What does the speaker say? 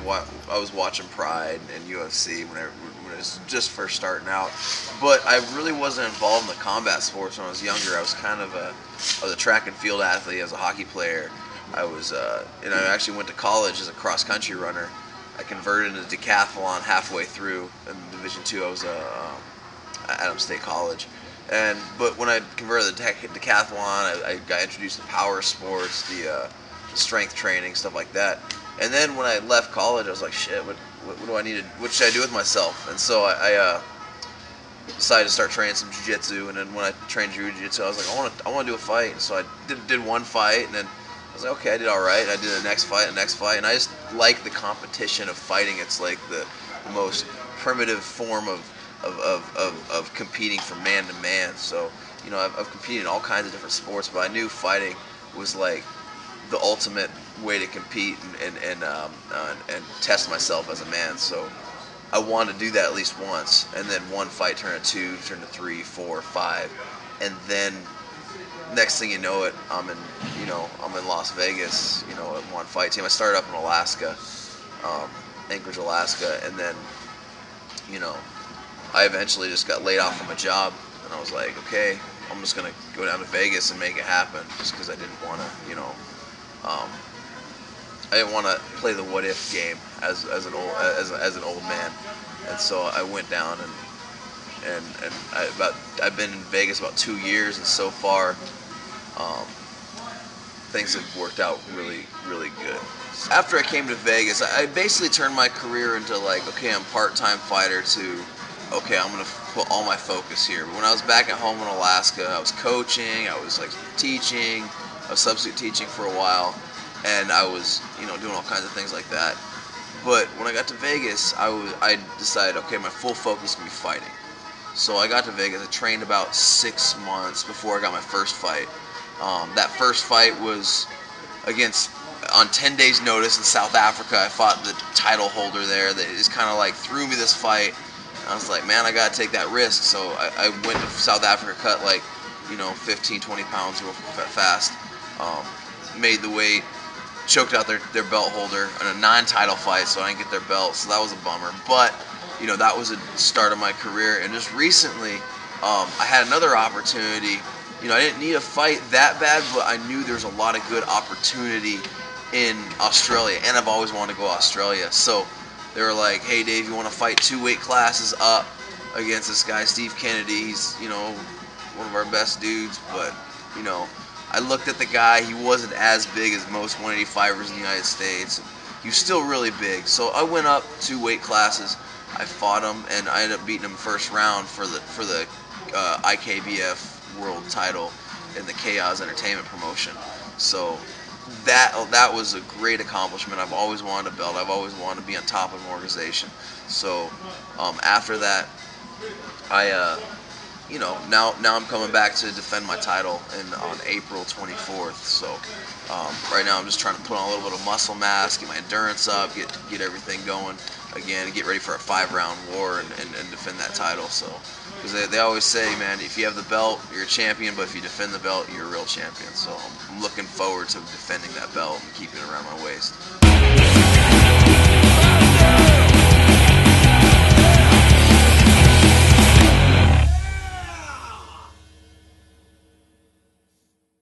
I was watching Pride and UFC when it was just first starting out, but I really wasn't involved in the combat sports when I was younger. I was I was a track and field athlete. I was a hockey player. And I actually went to college as a cross country runner. I converted into decathlon halfway through in Division II. I was at Adams State College. But when I converted to decathlon, I got introduced to power sports, the strength training, stuff like that. And then when I left college, I was like, shit, what do I need to, what should I do with myself? And so I decided to start training some jiu-jitsu. And then when I trained jiu-jitsu, I was like, I want to do a fight. And so I did one fight, and then I was like, okay, I did all right. And I did the next fight, and I just like the competition of fighting. It's like the most primitive form of competing from man to man. So, I've competed in all kinds of different sports, but I knew fighting was like the ultimate way to compete and test myself as a man. So I wanted to do that at least once, and then one fight turned to two, turned to three, four, five, and then next thing you know it, I'm in Las Vegas, at one fight team. I started up in Alaska, Anchorage, Alaska, and then, I eventually just got laid off from a job, and I was like, okay, I'm just gonna go down to Vegas and make it happen, just because I didn't want to, I didn't want to play the what if game as an old man, and so I went down and I've been in Vegas about 2 years, and so far things have worked out really, really good. After I came to Vegas, I basically turned my career into like, okay, I'm part-time fighter to, okay, I'm gonna put all my focus here. But when I was back at home in Alaska, I was coaching, I was like teaching, I was substitute teaching for a while, and I was, doing all kinds of things like that. But when I got to Vegas, I decided, okay, my full focus is gonna be fighting. So I got to Vegas. I trained about 6 months before I got my first fight. That first fight was on 10 days' notice in South Africa. I fought the title holder there. That just kind of like threw me this fight. And I was like, man, I got to take that risk. So I went to South Africa, cut like, 15, 20 pounds real fast. Made the weight, choked out their belt holder in a non-title fight, so I didn't get their belt. So that was a bummer. But, that was the start of my career. And just recently, I had another opportunity. I didn't need a fight that bad, but I knew there was a lot of good opportunity in Australia, and I've always wanted to go to Australia. So they were like, hey, Dave, you want to fight 2 weight classes up against this guy, Steve Kennedy? He's, one of our best dudes, but, I looked at the guy. He wasn't as big as most 185ers in the United States. He was still really big. So I went up 2 weight classes. I fought him, and I ended up beating him first round for the IKBF world title in the Chaos Entertainment promotion. So that was a great accomplishment. I've always wanted a belt. I've always wanted to be on top of an organization. So after that, I now I'm coming back to defend my title on April 24th. So right now I'm just trying to put on a little bit of muscle mass, get my endurance up, get everything going again, and get ready for a 5-round war and defend that title. So because they always say, man, if you have the belt, you're a champion, but if you defend the belt, you're a real champion. So I'm looking forward to defending that belt and keeping it around my waist.